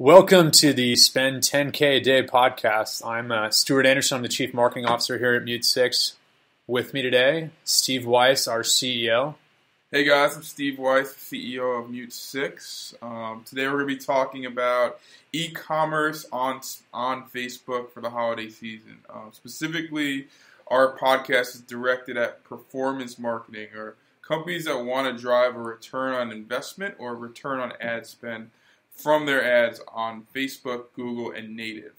Welcome to the Spend 10K a Day podcast. I'm Stuart Anderson. I'm the Chief Marketing Officer here at Mute6. With me today, Steve Weiss, our CEO. Hey guys, I'm Steve Weiss, CEO of Mute6. Today we're going to be talking about e-commerce on Facebook for the holiday season. Specifically, our podcast is directed at performance marketing, or companies that want to drive a return on investment or return on ad spend from their ads on Facebook, Google, and native.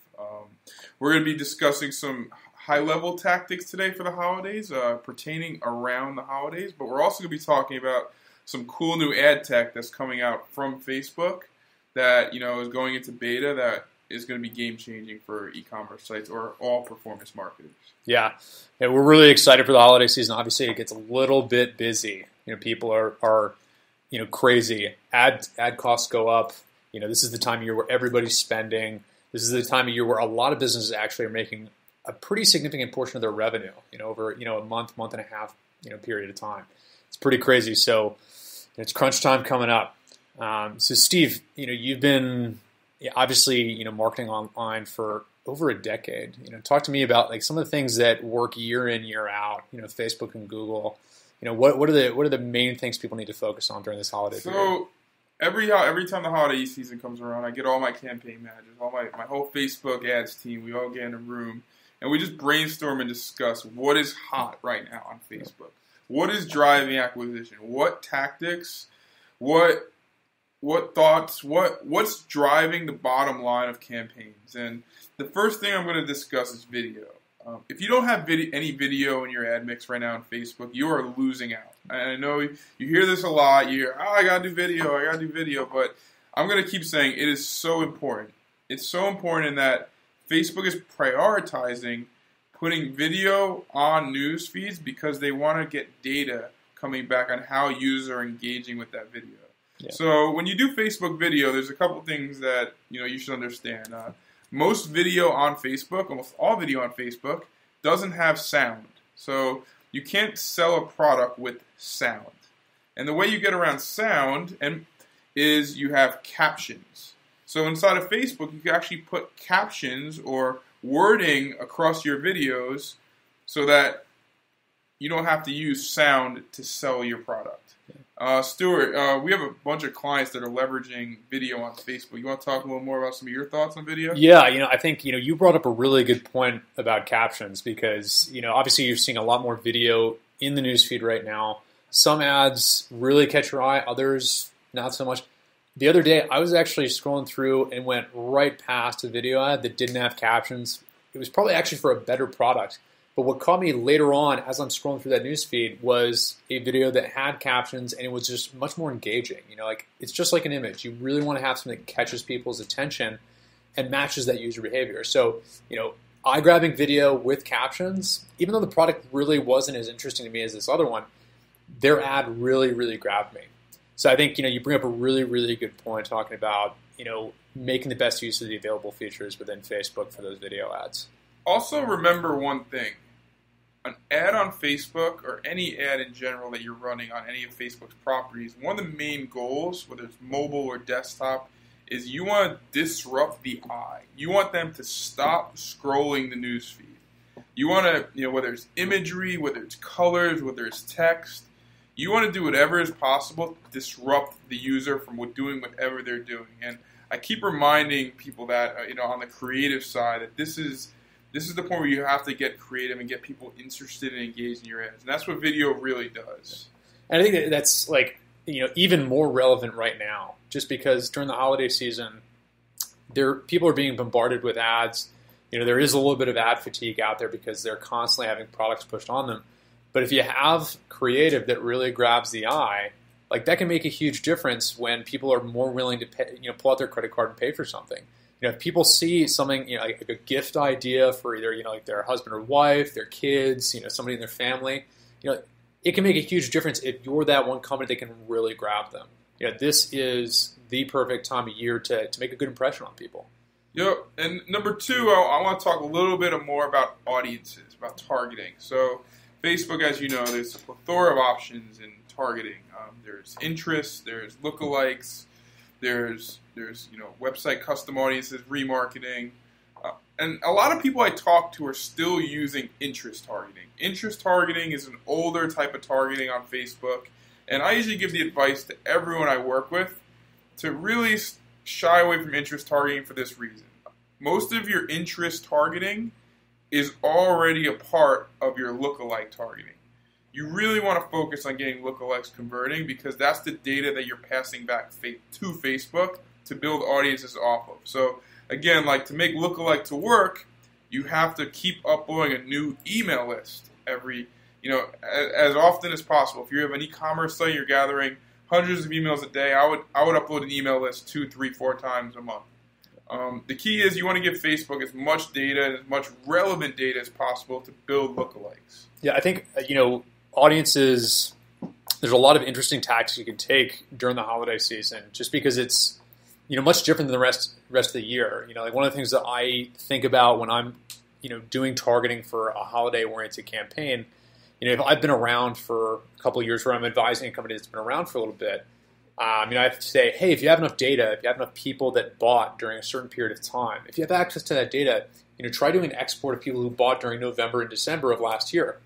We're going to be discussing some high-level tactics today for the holidays, pertaining around the holidays, but we're also going to be talking about some cool new ad tech that's coming out from Facebook that is going into beta that is going to be game-changing for e-commerce sites or all performance marketers. Yeah, we're really excited for the holiday season. Obviously, it gets a little bit busy. People are crazy. Ad costs go up. This is the time of year where everybody's spending. This is the time of year where a lot of businesses actually are making a pretty significant portion of their revenue, over a month and a half, period of time. It's pretty crazy. So it's crunch time coming up. So Steve, you've been obviously marketing online for over a decade. Talk to me about some of the things that work year in, year out. Facebook and Google. What are the main things people need to focus on during this holiday period? Every time the holiday season comes around, I get all my campaign managers, all my whole Facebook ads team. We all get in a room and we just brainstorm and discuss what is hot right now on Facebook. What is driving acquisition? What tactics? What thoughts? What's driving the bottom line of campaigns? And the first thing I'm going to discuss is video. If you don't have any video in your ad mix right now on Facebook, you are losing out. And I know you hear this a lot. You hear, I got to do video. But I'm going to keep saying it is so important. It's so important in that Facebook is prioritizing putting video on news feeds because they want to get data coming back on how users are engaging with that video. Yeah. So when you do Facebook video, there's a couple things that you should understand. Most video on Facebook, almost all video on Facebook, doesn't have sound. So you can't sell a product with sound. And the way you get around sound is you have captions. So inside of Facebook, you can actually put captions or wording across your videos so that you don't have to use sound to sell your product. Stuart, we have a bunch of clients that are leveraging video on Facebook. You want to talk a little more about some of your thoughts on video? Yeah, I think you brought up a really good point about captions because obviously you're seeing a lot more video in the newsfeed right now. Some ads really catch your eye, others not so much. The other day, I was actually scrolling through and went right past a video ad that didn't have captions. It was probably actually for a better product. But what caught me later on as I'm scrolling through that newsfeed was a video that had captions, and it was just much more engaging. It's just like an image. You really want to have something that catches people's attention and matches that user behavior. So, eye-grabbing video with captions, even though the product really wasn't as interesting to me as this other one, their ad really, really grabbed me. So I think, you bring up a really, really good point talking about, making the best use of the available features within Facebook for those video ads. Also remember one thing. An ad on Facebook, or any ad in general that you're running on any of Facebook's properties, one of the main goals, whether it's mobile or desktop, is you want to disrupt the eye. You want them to stop scrolling the newsfeed. You want to, whether it's imagery, whether it's colors, whether it's text, you want to do whatever is possible to disrupt the user from doing whatever they're doing. And I keep reminding people that, on the creative side, that this is the point where you have to get creative and get people interested and engaged in your ads. And that's what video really does. And I think that's even more relevant right now, just because during the holiday season, people are being bombarded with ads. There is a little bit of ad fatigue out there because they're constantly having products pushed on them. But if you have creative that really grabs the eye, that can make a huge difference when people are more willing to pay, pull out their credit card and pay for something. If people see something, like a gift idea for either, their husband or wife, their kids, somebody in their family, it can make a huge difference if you're that one company that can really grab them. This is the perfect time of year to make a good impression on people. Yep. And number two, I want to talk a little bit more about audiences, about targeting. So Facebook, as you know, there's a plethora of options in targeting. There's interests, there's lookalikes, There's website custom audiences, remarketing. And a lot of people I talk to are still using interest targeting. Interest targeting is an older type of targeting on Facebook. And I usually give the advice to everyone I work with to really shy away from interest targeting for this reason. Most of your interest targeting is already a part of your lookalike targeting. You really want to focus on getting lookalikes converting because that's the data that you're passing back to Facebook to build audiences off of. So again, like to make lookalike to work, you have to keep uploading a new email list every, as often as possible. If you have an e-commerce site, you're gathering hundreds of emails a day. I would upload an email list 2, 3, 4 times a month. The key is you want to give Facebook as much data and as much relevant data as possible to build lookalikes. Yeah, I think, audiences, there's a lot of interesting tactics you can take during the holiday season just because it's, much different than the rest of the year. Like one of the things that I think about when I'm, doing targeting for a holiday-oriented campaign, if I've been around for a couple of years where I'm advising a company that's been around for a little bit, I have to say, hey, if you have enough data, if you have enough people that bought during a certain period of time, if you have access to that data, try doing an export of people who bought during November and December of last year.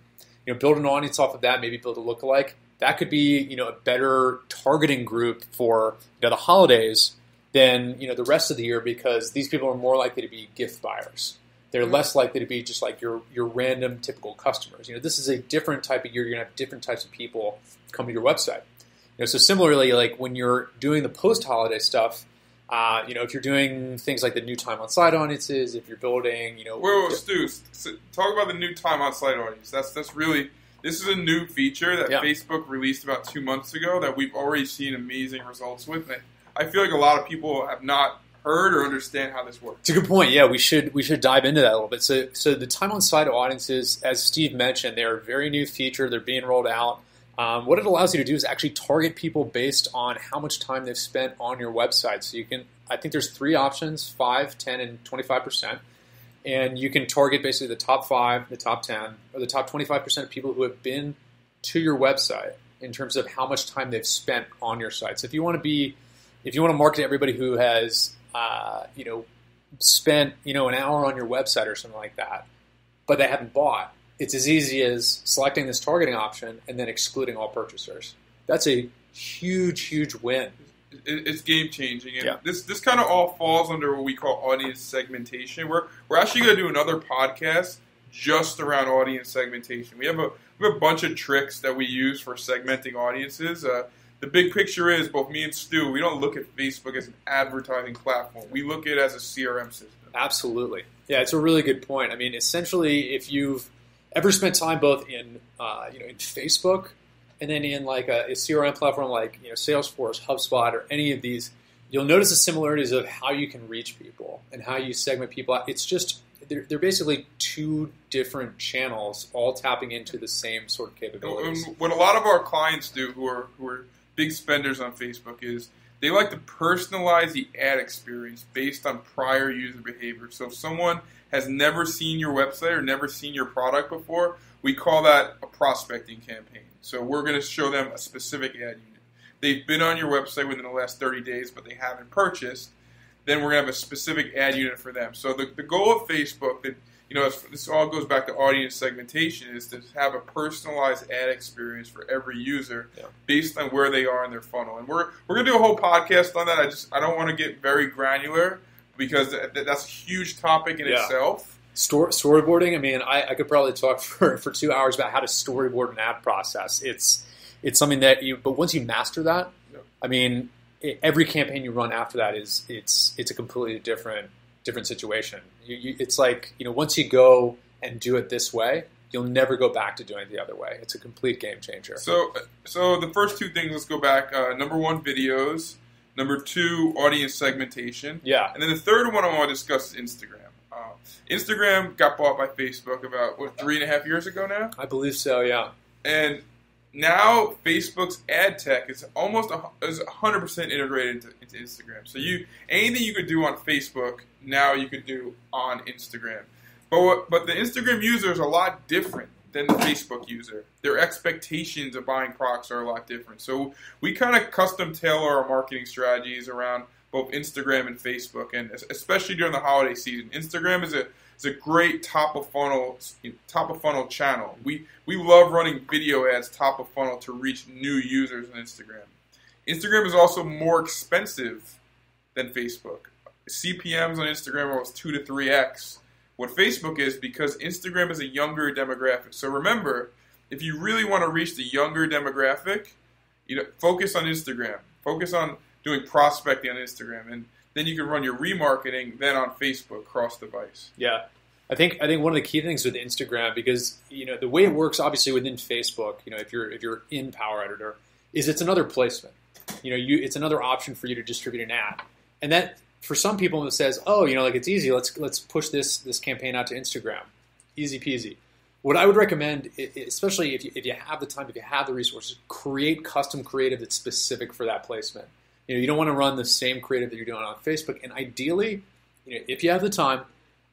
Build an audience off of that, maybe build a lookalike. That could be, a better targeting group for the holidays than the rest of the year because these people are more likely to be gift buyers. They're less likely to be just like your random typical customers. This is a different type of year. You're going to have different types of people come to your website. So similarly, like when you're doing the post-holiday stuff, if you're doing things like the new time on site audiences, if you're building, Wait, Stu, talk about the new time on site audience. That's really, this is a new feature that Facebook released about 2 months ago that we've already seen amazing results with. And I feel like a lot of people have not heard or understand how this works. It's a good point. Yeah, we should dive into that a little bit. So the time on site audiences, as Steve mentioned, they're a very new feature. They're being rolled out. What it allows you to do is actually target people based on how much time they've spent on your website. So you can, I think there's 3 options, 5, 10, and 25%. And you can target basically the top 5, the top 10, or the top 25% of people who have been to your website in terms of how much time they've spent on your site. So if you want to market to everybody who has, spent, an hour on your website or something like that, but they haven't bought, it's as easy as selecting this targeting option and then excluding all purchasers. That's a huge, huge win. It's game changing, and this kind of all falls under what we call audience segmentation. We're actually going to do another podcast just around audience segmentation. We have a bunch of tricks that we use for segmenting audiences. The big picture is both me and Stu, we don't look at Facebook as an advertising platform. We look at it as a CRM system. Absolutely, yeah, it's a really good point. I mean, essentially, if you've ever spent time both in in Facebook and then in like a CRM platform like Salesforce, HubSpot, or any of these, you'll notice the similarities of how you can reach people and how you segment people out. It's just they're basically 2 different channels all tapping into the same sort of capabilities. And what a lot of our clients do who are big spenders on Facebook is they like to personalize the ad experience based on prior user behavior. So if someone has never seen your website or never seen your product before, we call that a prospecting campaign. So we're going to show them a specific ad unit. They've been on your website within the last 30 days, but they haven't purchased. Then we're going to have a specific ad unit for them. So the goal of Facebook, that this all goes back to audience segmentation, is to have a personalized ad experience for every user based on where they are in their funnel. And we're going to do a whole podcast on that. I don't want to get very granular because that's a huge topic in itself. Storyboarding. I mean, I could probably talk for 2 hours about how to storyboard an ad process. It's something that but once you master that, I mean, every campaign you run after that it's a completely different situation. It's like once you go and do it this way, you'll never go back to doing it the other way. It's a complete game changer. So the first 2 things, let's go back. Number 1, videos. Number 2, audience segmentation. Yeah. And then the third one I want to discuss is Instagram. Instagram got bought by Facebook about 3.5 years ago now. I believe so. Yeah. And now Facebook's ad tech is almost 100% integrated into Instagram. So anything you could do on Facebook, now you could do on Instagram. But the Instagram user is a lot different than the Facebook user. Their expectations of buying products are a lot different. So we kind of custom tailor our marketing strategies around both Instagram and Facebook, and especially during the holiday season. Instagram is a great top of funnel channel. We love running video ads top of funnel to reach new users on Instagram. Instagram is also more expensive than Facebook. CPMs on Instagram are almost 2 to 3x what Facebook is, because Instagram is a younger demographic. So remember, if you really want to reach the younger demographic, focus on Instagram. Focus on doing prospecting on Instagram, and then you can run your remarketing then on Facebook cross-device. Yeah, I think one of the key things with Instagram, because the way it works, obviously within Facebook, if you're in Power Editor, is it's another placement. It's another option for you to distribute an ad, and that for some people it says, oh, it's easy. Let's push this campaign out to Instagram, easy peasy. What I would recommend, especially if you have the time, if you have the resources, create custom creative that's specific for that placement. You don't want to run the same creative that you're doing on Facebook. And ideally, if you have the time,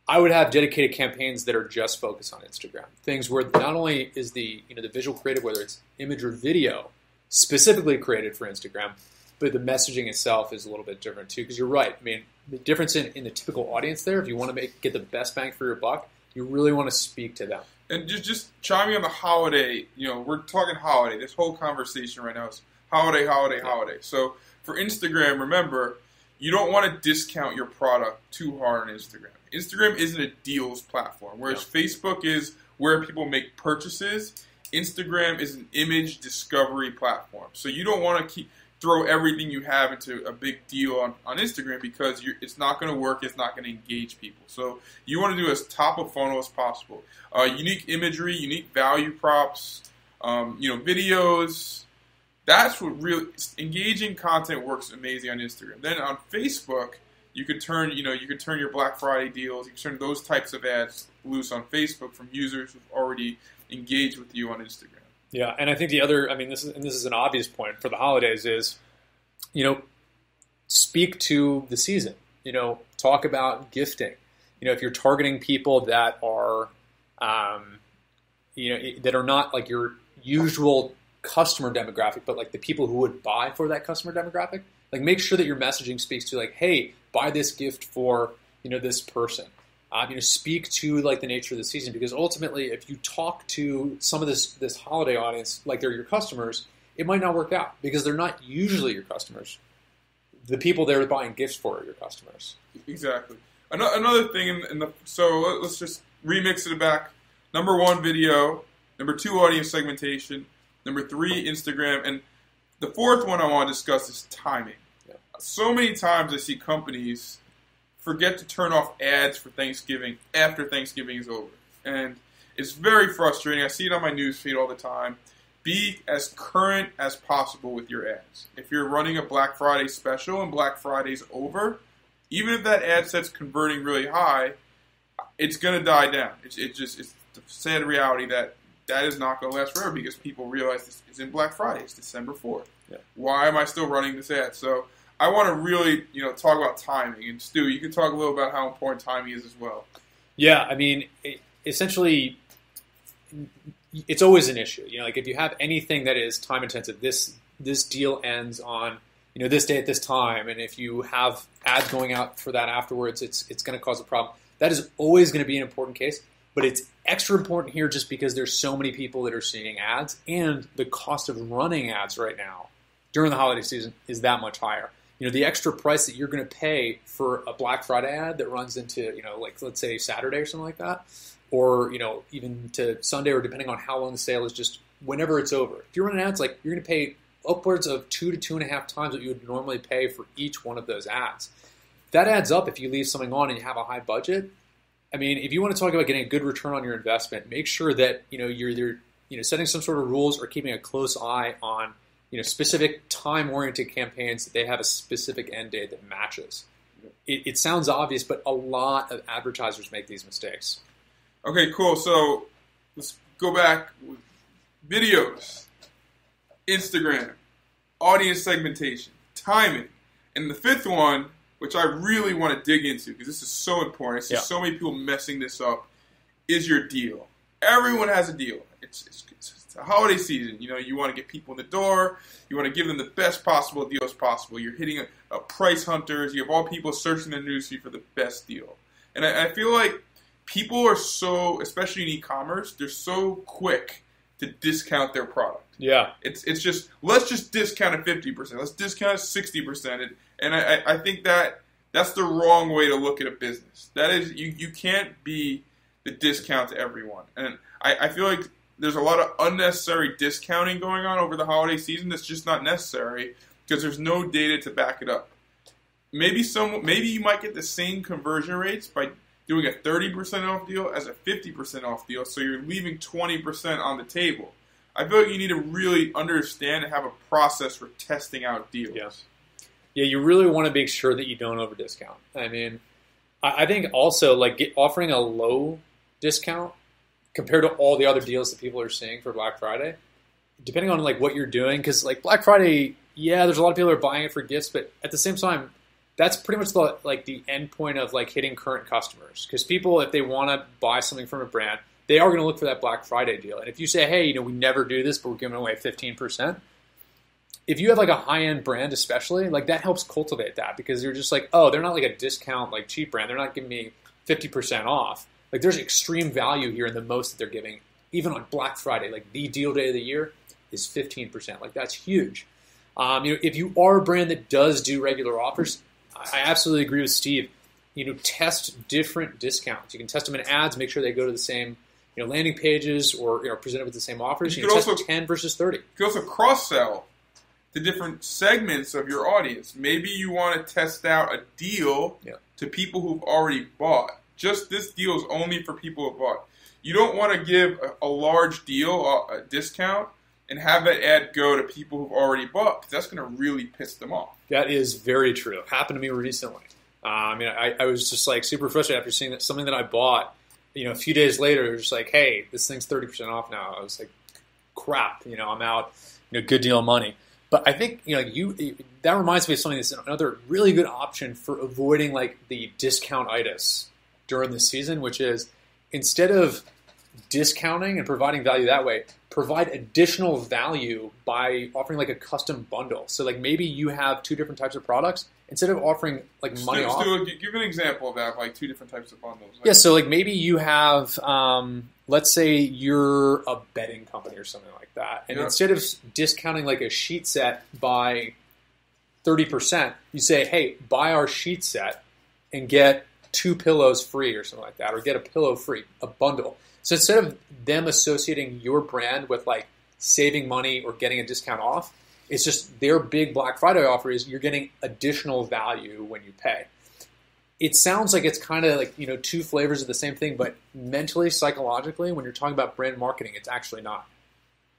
I would have dedicated campaigns that are just focused on Instagram. Things where not only is the visual creative, whether it's image or video, specifically created for Instagram, but the messaging itself is a little bit different too. Because you're right. I mean, the difference in the typical audience there, if you want to get the best bang for your buck, you really want to speak to them. And just chiming on the holiday, we're talking holiday. This whole conversation right now is holiday. So for Instagram, remember, you don't want to discount your product too hard on Instagram. Instagram isn't a deals platform, whereas Facebook is where people make purchases. Instagram is an image discovery platform. So you don't want to throw everything you have into a big deal on Instagram, because it's not going to work. It's not going to engage people. So you want to do as top of funnel as possible. Unique imagery, unique value props, videos. That's what really engaging content works amazing on Instagram. Then on Facebook, you could turn your Black Friday deals, you can turn those types of ads loose on Facebook from users who've already engaged with you on Instagram. Yeah, and I think the other, this is an obvious point for the holidays is, speak to the season. Talk about gifting. If you're targeting people that are, that are not like your usual customer demographic, but like the people who would buy for that customer demographic, like make sure that your messaging speaks to like, hey, buy this gift for this person. Speak to like the nature of the season, because ultimately, if you talk to some of this holiday audience like they're your customers, it might not work out because they're not usually your customers. The people they're buying gifts for are your customers. Exactly. Another thing, so let's just remix it back. Number 1, video. Number 2, audience segmentation. Number 3, Instagram. And the fourth one I want to discuss is timing. Yeah. So many times I see companies forget to turn off ads for Thanksgiving after Thanksgiving is over. And it's very frustrating. I see it on my newsfeed all the time. Be as current as possible with your ads. If you're running a Black Friday special and Black Friday's over, even if that ad set's converting really high, it's going to die down. It's the sad reality that is not going to last forever, because people realize this isn't Black Friday. It's December 4th. Yeah. Why am I still running this ad? So I want to really, talk about timing. And Stu, you can talk a little about how important timing is as well. Yeah, essentially, it's always an issue. Like if you have anything that is time intensive, this deal ends on this day at this time, and if you have ads going out for that afterwards, it's going to cause a problem. That is always going to be an important case, but it's extra important here just because there's so many people that are seeing ads, and the cost of running ads right now during the holiday season is that much higher. The extra price that you're going to pay for a Black Friday ad that runs into, like let's say Saturday or something like that, or, even to Sunday, or depending on how long the sale is, just whenever it's over. If you're running ads, like you're going to pay upwards of 2 to 2.5 times what you would normally pay for each one of those ads. That adds up if you leave something on and you have a high budget. If you want to talk about getting a good return on your investment, make sure that, you're either, setting some sort of rules or keeping a close eye on, specific time-oriented campaigns that they have a specific end date that matches. It sounds obvious, but a lot of advertisers make these mistakes. Okay, cool. So let's go back with videos, Instagram, audience segmentation, timing, and the fifth one, which I really want to dig into because this is so important. I see so many people messing this up, is your deal. Everyone has a deal. It's a holiday season. You want to get people in the door. You want to give them the best possible deals possible. You're hitting a price hunters. You have all people searching the newsfeed for the best deal. And I feel like people are so, especially in e-commerce, they're so quick to discount their product. Yeah. It's just, let's just discount it 50%. Let's discount it 60%. And I think that's the wrong way to look at a business. That is, you can't be the discount to everyone. And I feel like there's a lot of unnecessary discounting going on over the holiday season that's just not necessary because there's no data to back it up. Maybe you might get the same conversion rates by doing a 30% off deal as a 50% off deal, so you're leaving 20% on the table. I feel like you need to really understand and have a process for testing out deals. Yes. Yeah, you really want to make sure that you don't over discount. I mean, I think also like offering a low discount compared to all the other deals that people are seeing for Black Friday, depending on like what you're doing, because like Black Friday, yeah, there's a lot of people who are buying it for gifts, but at the same time, that's pretty much the end point of like hitting current customers. Because people, if they want to buy something from a brand, they are going to look for that Black Friday deal. And if you say, hey, we never do this, but we're giving away 15%. If you have like a high-end brand especially, like that helps cultivate that because you're just like, oh, they're not like a discount, like cheap brand. They're not giving me 50% off. Like there's extreme value here in the most that they're giving. Even on Black Friday, like the deal day of the year is 15%. Like that's huge. If you are a brand that does do regular offers, I absolutely agree with Steve. Test different discounts. You can test them in ads, make sure they go to the same landing pages or presented with the same offers. You can test 10 versus 30. You can also cross-sell to different segments of your audience. Maybe you want to test out a deal to people who've already bought. Just this deal is only for people who've bought. You don't want to give a large deal, a discount, and have that ad go to people who've already bought because that's going to really piss them off. That is very true. Happened to me recently. I was just like super frustrated after seeing that something that I bought. A few days later, it was just like, hey, this thing's 30% off now. I was like, crap. I'm out. Good deal of money. But I think that reminds me of something that's another really good option for avoiding like the discount-itis during the season, which is instead of discounting and providing value that way, provide additional value by offering like a custom bundle. So like maybe you have two different types of products. Instead of offering like money off. Give an example of that, like two different types of bundles. Yeah, so like maybe you have, let's say you're a bedding company or something like that. And instead of discounting like a sheet set by 30%, you say, hey, buy our sheet set and get 2 pillows free or something like that, or get a pillow free, a bundle. So instead of them associating your brand with like saving money or getting a discount off, it's just their big Black Friday offer is you're getting additional value when you pay. It sounds like it's kind of like, two flavors of the same thing, but mentally, psychologically, when you're talking about brand marketing, it's actually not.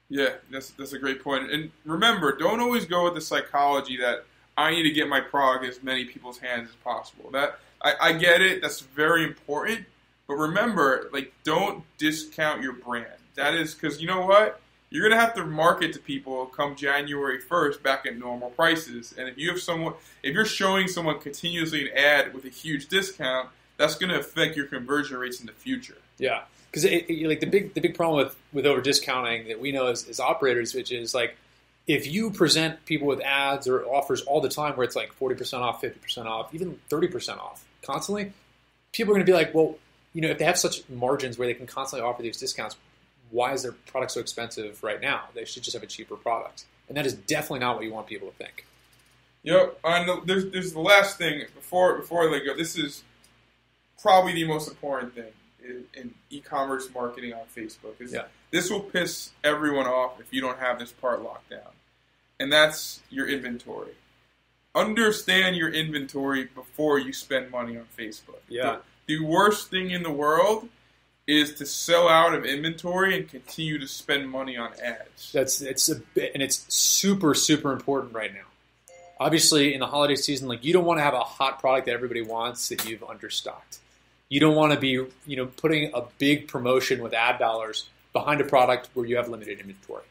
Yeah, that's a great point. And remember, don't always go with the psychology that I need to get my product in as many people's hands as possible. That I get it. That's very important. But remember, like, don't discount your brand. That is because you know what? You're going to have to market to people come January 1st back at normal prices. And if you're showing someone continuously an ad with a huge discount, that's going to affect your conversion rates in the future. Yeah, because like the big problem with over discounting that we know as operators, which is like if you present people with ads or offers all the time where it's like 40% off, 50% off, even 30% off constantly, people are going to be like, well, if they have such margins where they can constantly offer these discounts, why is their product so expensive right now? They should just have a cheaper product. And that is definitely not what you want people to think. And there's the last thing before I let go. This is probably the most important thing in e-commerce marketing on Facebook. This will piss everyone off if you don't have this part locked down. And that's your inventory. Understand your inventory before you spend money on Facebook. Yeah. The worst thing in the world is to sell out of inventory and continue to spend money on ads. It's super, super important right now. Obviously, in the holiday season, like you don't want to have a hot product that everybody wants that you've understocked. You don't want to be, putting a big promotion with ad dollars behind a product where you have limited inventory.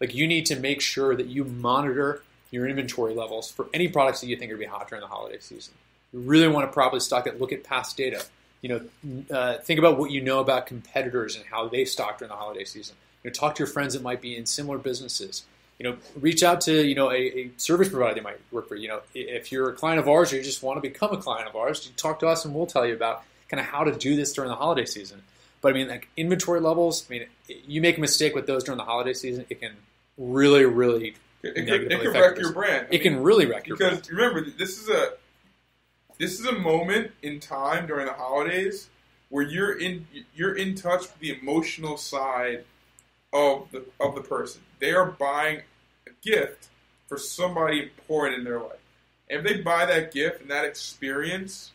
Like you need to make sure that you monitor your inventory levels for any products that you think are going to be hot during the holiday season. You really want to properly stock it. Look at past data. Think about what you know about competitors and how they stock during the holiday season. Talk to your friends that might be in similar businesses. reach out to, a service provider that might work for you. If you're a client of ours or you just want to become a client of ours, you talk to us and we'll tell you about kind of how to do this during the holiday season. But like inventory levels, you make a mistake with those during the holiday season, it can really, really it can wreck your brand. It can really wreck your brand. Because remember, this is a moment in time during the holidays where you're in touch with the emotional side of the person. They are buying a gift for somebody important in their life. And if they buy that gift and that experience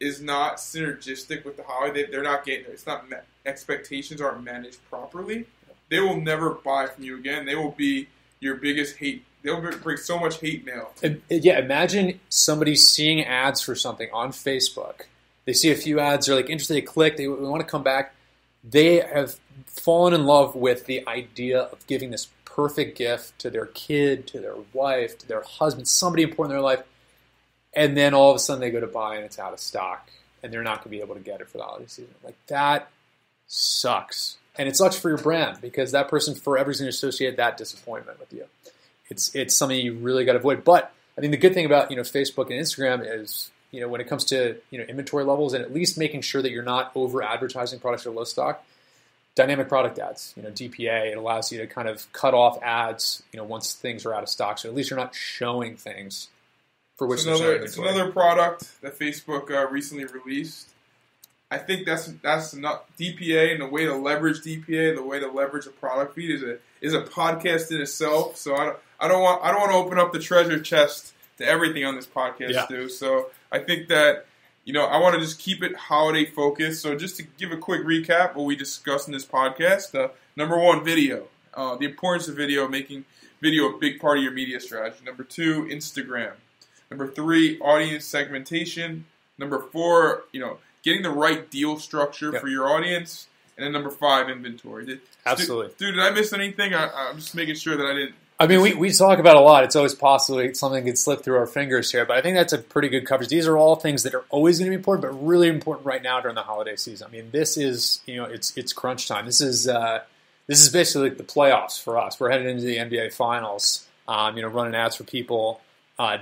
is not synergistic with the holiday, they're not getting there. It's not met. Expectations aren't managed properly. They will never buy from you again. They will be your biggest hate. They'll bring so much hate mail. Yeah, imagine somebody seeing ads for something on Facebook. They see a few ads, they're like interested, they click, they want to come back. They have fallen in love with the idea of giving this perfect gift to their kid, to their wife, to their husband, somebody important in their life. And then all of a sudden they go to buy and it's out of stock. And they're not going to be able to get it for the holiday season. Like, that sucks. And it sucks for your brand because that person forever is going to associate that disappointment with you. It's something you really got to avoid. But I think the good thing about Facebook and Instagram is when it comes to inventory levels and at least making sure that you're not over advertising products that are low stock. Dynamic product ads, DPA, it allows you to kind of cut off ads once things are out of stock. So at least you're not showing things for which it's another product that Facebook recently released. I think that's not DPA, and the way to leverage DPA, the way to leverage a product feed is a podcast in itself. So I don't want to open up the treasure chest to everything on this podcast, Stu. So I think that I want to just keep it holiday focused. So just to give a quick recap, what we discussed in this podcast: number one, video, the importance of video, making video a big part of your media strategy. Number two, Instagram. Number three, audience segmentation. Number four, getting the right deal structure for your audience. And then number five, inventory. Absolutely. Dude, did I miss anything? I'm just making sure that I didn't. I mean, we talk about a lot. It's always possible something could slip through our fingers here, but I think that's a pretty good coverage. These are all things that are always going to be important, but really important right now during the holiday season. I mean, this is, it's crunch time. This is basically like the playoffs for us. We're headed into the NBA Finals, running ads for people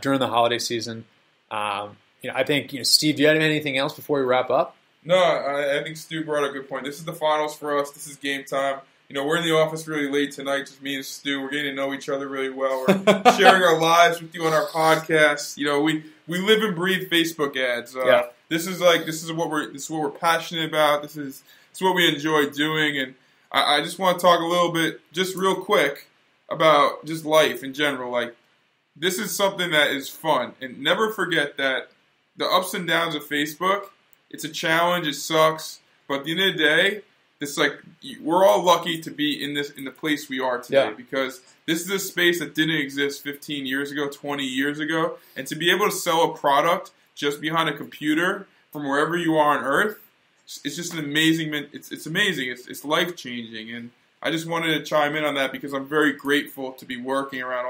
during the holiday season. I think, Steve, do you have anything else before we wrap up? No, I think Stu brought a good point. This is the finals for us. This is game time. We're in the office really late tonight, just me and Stu. We're getting to know each other really well. We're sharing our lives with you on our podcast. We live and breathe Facebook ads. This is what we're passionate about. This is what we enjoy doing, and I just want to talk a little bit, just real quick, about just life in general. Like, this is something that is fun, and never forget that the ups and downs of Facebook. It's a challenge. It sucks, but at the end of the day, it's like we're all lucky to be in the place we are today because this is a space that didn't exist 15 years ago, 20 years ago, and to be able to sell a product just behind a computer from wherever you are on Earth, it's just an amazing. It's amazing. It's life changing, and I just wanted to chime in on that because I'm very grateful to be working around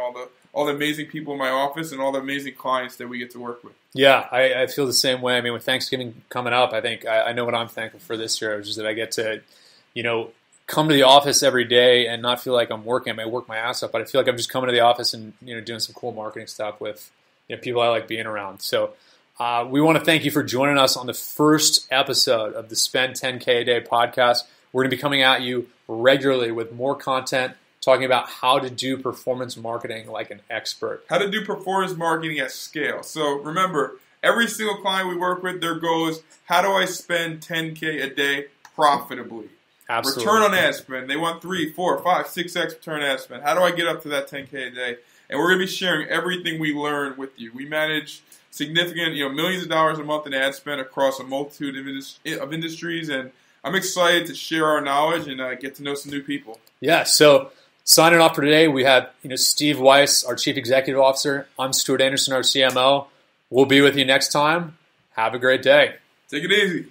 all the amazing people in my office and all the amazing clients that we get to work with. Yeah, I feel the same way. I mean, with Thanksgiving coming up, I think I know what I'm thankful for this year, which is that I get to, come to the office every day and not feel like I'm working. I may work my ass off, but I feel like I'm just coming to the office and, doing some cool marketing stuff with people I like being around. So we want to thank you for joining us on the first episode of the Spend 10K a Day podcast. We're going to be coming at you regularly with more content, talking about how to do performance marketing like an expert. How to do performance marketing at scale. So remember, every single client we work with, their goal is, how do I spend 10K a day profitably? Absolutely. Return on ad spend. They want 3, 4, 5, 6x return ad spend. How do I get up to that 10K a day? And we're going to be sharing everything we learn with you. We manage significant, millions of dollars a month in ad spend across a multitude of industries, and I'm excited to share our knowledge and get to know some new people. Yeah, so signing off for today, we have Steve Weiss, our Chief Executive Officer. I'm Stuart Anderson, our CMO. We'll be with you next time. Have a great day. Take it easy.